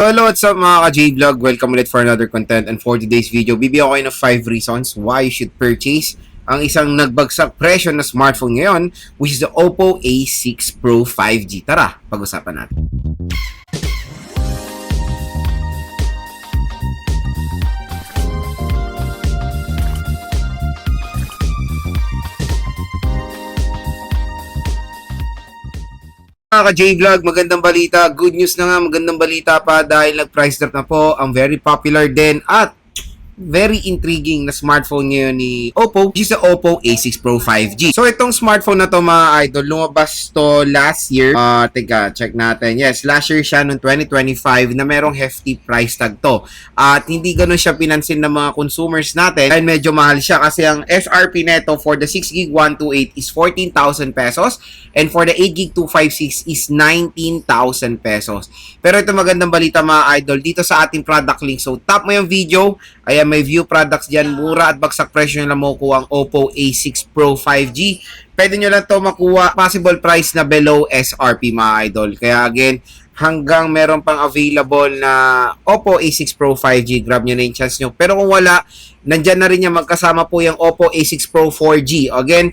Hello, what's up mga ka-J-Vlog? Welcome ulit for another content, and for today's video, bibigyan ko kayo ng 5 reasons why you should purchase ang isang nagbagsak presyo na smartphone ngayon, which is the Oppo A6 Pro 5G. Tara, pag-usapan natin. Mga ka-J-Vlog, magandang balita. Good news na nga, magandang balita pa dahil nag-price drop na po ang very popular din at very intriguing na smartphone ngayon ni Oppo, which is the Oppo A6 Pro 5G. So itong smartphone na to mga idol, lumabas to last year. Teka, check natin. Yes, last year siya noong 2025 na merong hefty price tag to. At hindi ganun siya pinansin ng mga consumers natin dahil medyo mahal siya kasi ang SRP neto for the 6GB 128 is 14,000 pesos and for the 8GB 256 is 19,000 pesos. Pero ito magandang balita mga idol dito sa ating product link. So tap mo yung video. Ayan, may view products dyan. Mura at bagsak presyo nyo lang makukuha ang Oppo A6 Pro 5G. Pwede nyo lang to makuha possible price na below SRP mga idol. Kaya again, hanggang meron pang available na Oppo A6 Pro 5G, grab nyo na yung chance nyo. Pero kung wala, nandyan na rin yung magkasama po yung Oppo A6 Pro 4G. Again,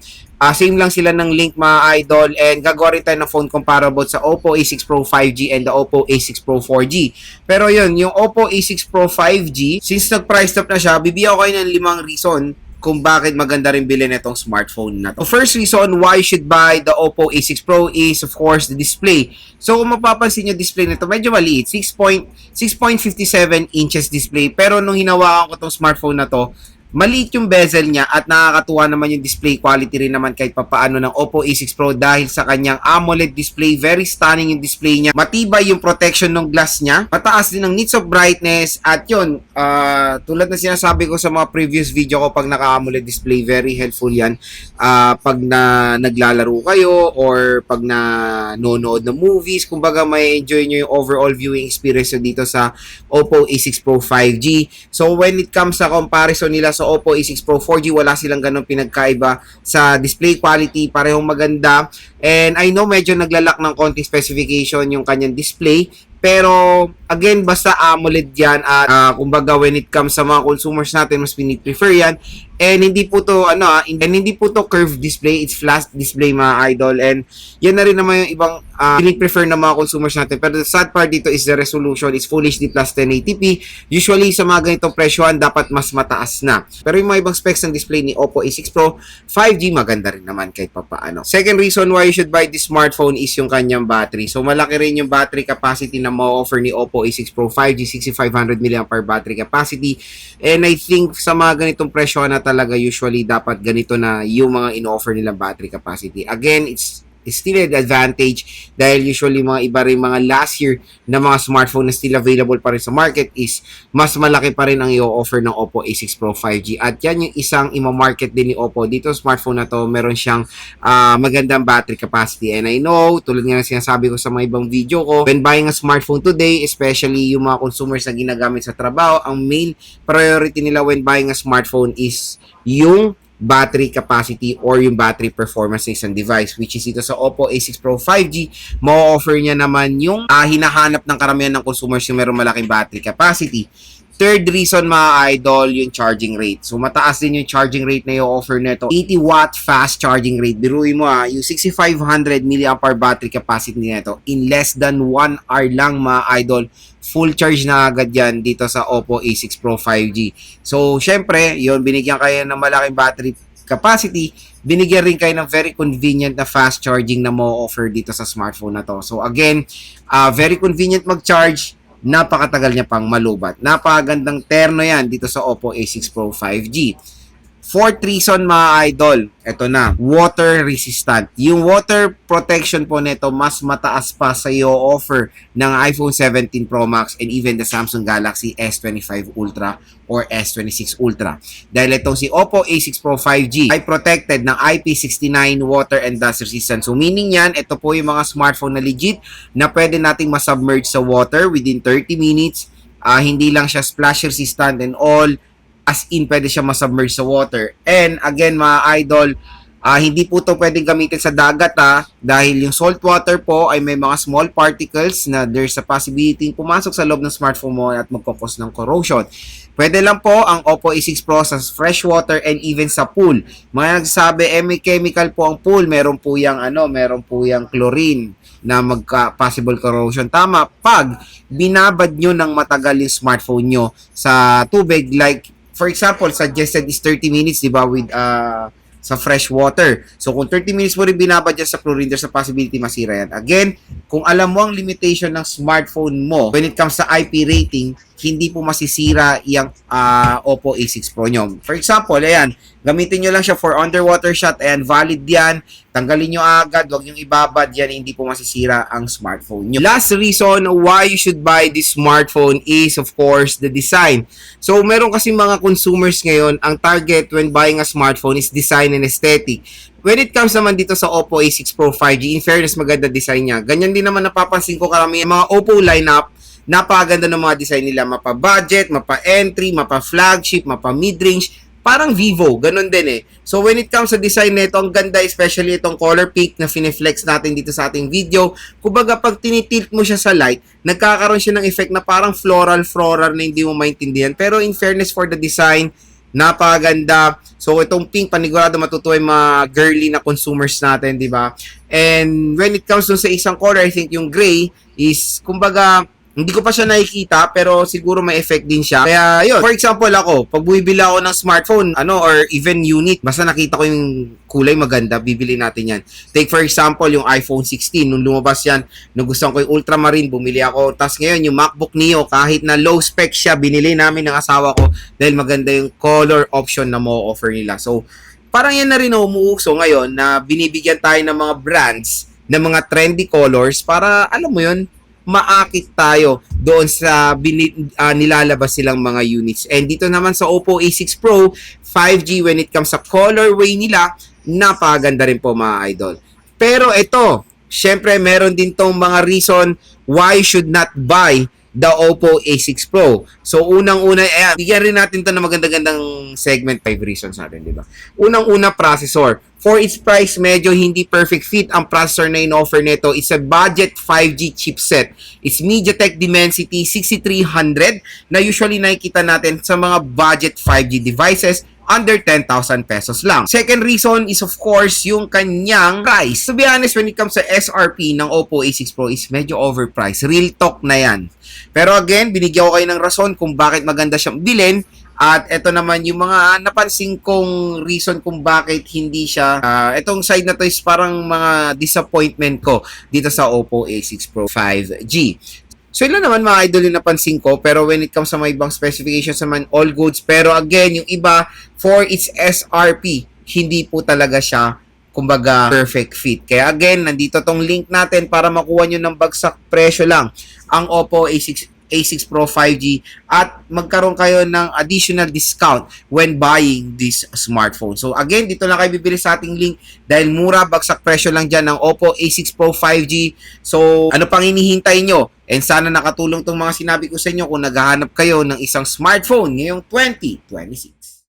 same lang sila ng link mga idol, and gagawa rin tayo ng phone comparable sa Oppo A6 Pro 5G and the Oppo A6 Pro 4G. Pero yun, yung Oppo A6 Pro 5G, since nag-price up na siya, bibigyan ko kayo ng 5 reason kung bakit maganda rin bilhin itong smartphone na to. So first reason why you should buy the Oppo A6 Pro is of course the display. So kung mapapansin yung display nito, medyo maliit, 6.57 inches display. Pero nung hinawakan ko itong smartphone na to, maliit yung bezel niya at nakakatuwa naman yung display quality rin naman kahit papaano ng Oppo A6 Pro dahil sa kanyang AMOLED display. Very stunning yung display niya. Matibay yung protection ng glass niya. Mataas din ang nits of brightness at yun, tulad na sinasabi ko sa mga previous video ko, pag naka-AMOLED display, very helpful yan pag naglalaro kayo or pag nanonood ng movies. Kumbaga may enjoy nyo yung overall viewing experience dito sa Oppo A6 Pro 5G. So when it comes sa comparison nila sa Oppo A6 Pro 4G, wala silang ganun pinagkaiba sa display quality, parehong maganda. And I know medyo naglalak ng konti specification yung kanyang display, pero again, basta AMOLED yan at kumbaga when it comes sa mga consumers natin, mas piniprefer yan. And hindi po to hindi po to curved display, it's flat display mga idol. And yan na rin naman yung ibang piniprefer ng mga consumers natin. Pero the sad part dito is the resolution is Full HD plus 1080p. Usually sa mga ganitong presyohan dapat mas mataas na. Pero yung mga ibang specs ng display ni Oppo A6 Pro 5G maganda rin naman kahit papaano. Second reason why you should buy this smartphone is yung kanyang battery. So malaki rin yung battery capacity na ma-offer ni Oppo A6 Pro 5G, 6500 mAh battery capacity. And I think sa mga ganitong presyohan na talaga usually dapat ganito na yung mga in-offer nilang battery capacity. Again, it's still an advantage dahil usually mga iba rin mga last year na mga smartphone na still available pa rin sa market is mas malaki pa rin ang i-offer ng Oppo A6 Pro 5G. At yan yung isang ima-market din ni Oppo. Dito smartphone na to, meron siyang magandang battery capacity. And I know, tulad nga ng sinasabi ko sa mga ibang video ko, when buying a smartphone today, especially yung mga consumers na ginagamit sa trabaho, ang main priority nila when buying a smartphone is yung battery capacity or yung battery performance ng isang device, which is ito sa Oppo A6 Pro 5G, ma-offer niya naman yung hinahanap ng karamihan ng consumers yung meron malaking battery capacity. Third reason mga idol, yung charging rate. So mataas din yung charging rate na i-offer nito. 80 watt fast charging rate. Biruin mo yung 6500 mAh battery capacity nito in less than 1 hour lang mga idol. Full charge na agad yan dito sa Oppo A6 Pro 5G. So syempre, yun, binigyan kayo ng malaking battery capacity, binigyan rin kayo ng very convenient na fast charging na mo-offer dito sa smartphone na to. So again, very convenient mag-charge, napakatagal niya pang malubat. Napakagandang terno yan dito sa Oppo A6 Pro 5G. Fourth reason mga idol, eto na, water resistant. Yung water protection po nito mas mataas pa sa i-offer ng iPhone 17 Pro Max and even the Samsung Galaxy S25 Ultra or S26 Ultra. Dahil itong si Oppo A6 Pro 5G ay protected ng IP69 water and dust resistant. So meaning yan, ito po yung mga smartphone na legit na pwede nating masubmerge sa water within 30 minutes. Hindi lang siya splash resistant and all, as in pwede siya masubmerge sa water. And again mga idol, Hindi po ito pwedeng gamitin sa dagat dahil yung salt water po ay may mga small particles na there's a possibility pumasok sa loob ng smartphone mo at magkakos ng corrosion. Pwede lang po ang Oppo A6 Pro sa fresh water and even sa pool. Mga nagsasabi, may chemical po ang pool, meron po yung chlorine na magka-possible corrosion. Tama, pag binabad nyo ng matagal yung smartphone nyo sa tubig, like, for example, suggested is 30 minutes, di ba, with sa fresh water. So, kung 30 minutes mo rin binabad dyan sa chlorine, there's a possibility masira yan. Again, kung alam mo ang limitation ng smartphone mo when it comes sa IP rating, hindi po masisira yung Oppo A6 Pro nyo. For example, ayan, gamitin nyo lang siya for underwater shot, ayan, valid yan. Tanggalin nyo agad, huwag yung ibabad yan, hindi po masisira ang smartphone nyo. Last reason why you should buy this smartphone is, of course, the design. So, meron kasi mga consumers ngayon, ang target when buying a smartphone is design and aesthetic. When it comes naman dito sa Oppo A6 Pro 5G, in fairness, maganda design niya. Ganyan din naman napapansin ko karami mga Oppo lineup, napakaganda ng mga design nila, mapa-budget, mapa-entry, mapa-flagship, mapa-mid-range, parang Vivo, ganun din eh. So when it comes sa design nito, ang ganda, especially itong color pick na fineflex natin dito sa ating video. Kumbaga pag tinitilt mo siya sa light, nagkakaroon siya ng effect na parang floral na hindi mo maintindihan. Pero in fairness for the design, napakaganda. So itong pink, panigurado matutuwa yung mga girly na consumers natin, di ba? And when it comes dun sa isang color, I think yung gray is, kumbaga, hindi ko pa siya nakikita pero siguro may effect din siya. Kaya yun, for example ako, pag bumibili ako ng smartphone, or even unit, basta nakita ko yung kulay maganda, bibili natin yan. Take for example, yung iPhone 16, nung lumabas yan, nagustuhan ko yung ultramarine, bumili ako. Tapos ngayon, yung MacBook Neo, kahit na low spec siya, binili namin ng asawa ko dahil maganda yung color option na mo offer nila. So, parang yan na rin umuuso ngayon na binibigyan tayo ng mga brands ng mga trendy colors para, alam mo yun, maakit tayo doon sa nilalabas silang mga units. And dito naman sa Oppo A6 Pro 5G, when it comes sa colorway nila, napakaganda rin po mga idol. Pero ito, syempre meron din tong mga reason why you should not buy the Oppo A6 Pro. So, unang-una, bigyan rin natin to na maganda-gandang segment, 5 reasons natin, di ba? Unang-una, processor. For its price, medyo hindi perfect fit ang processor na in-offer nito. It's a budget 5G chipset. It's MediaTek Dimensity 6300 na usually nakikita natin sa mga budget 5G devices under 10,000 pesos lang. Second reason is of course yung kanyang price. To be honest, when it comes sa SRP ng Oppo A6 Pro is medyo overpriced. Real talk na yan. Pero again, binigyan ko kayo ng rason kung bakit maganda siyang bilhin. At ito naman yung mga napansin kong reason kung bakit hindi siya. Itong side na to is parang mga disappointment ko dito sa Oppo A6 Pro 5G. So, ilan naman mga idol yung napansin ko, pero when it comes sa mga ibang specifications naman, all goods. Pero again, yung iba, for its SRP, hindi po talaga siya, kumbaga, perfect fit. Kaya again, nandito tong link natin para makuha nyo ng bagsak presyo lang ang Oppo A6 Pro 5G at magkaroon kayo ng additional discount when buying this smartphone. So again, dito lang kayo bibili sa ating link dahil mura, bagsak presyo lang dyan ng Oppo A6 Pro 5G. So ano pang hinihintay nyo? And sana nakatulong tong mga sinabi ko sa inyo kung naghahanap kayo ng isang smartphone ngayong 2026.